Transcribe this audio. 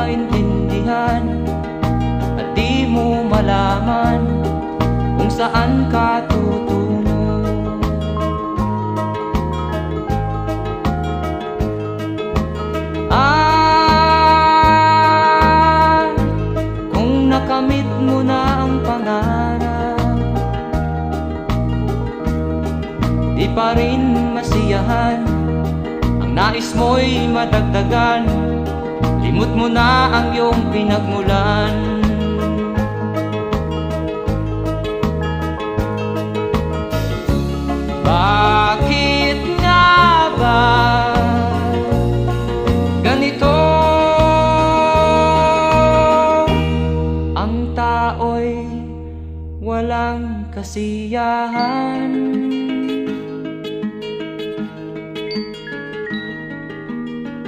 maintindihan at di mo malaman kung saan ka tutungo. Kung nakamit mo na ang pangarap, di pa rin masiyahan, ang nais mo'y madagdagan, limot mo na ang iyong pinagmulan. Bakit nga ba ganito? Ang tao'y walang kasiyahan.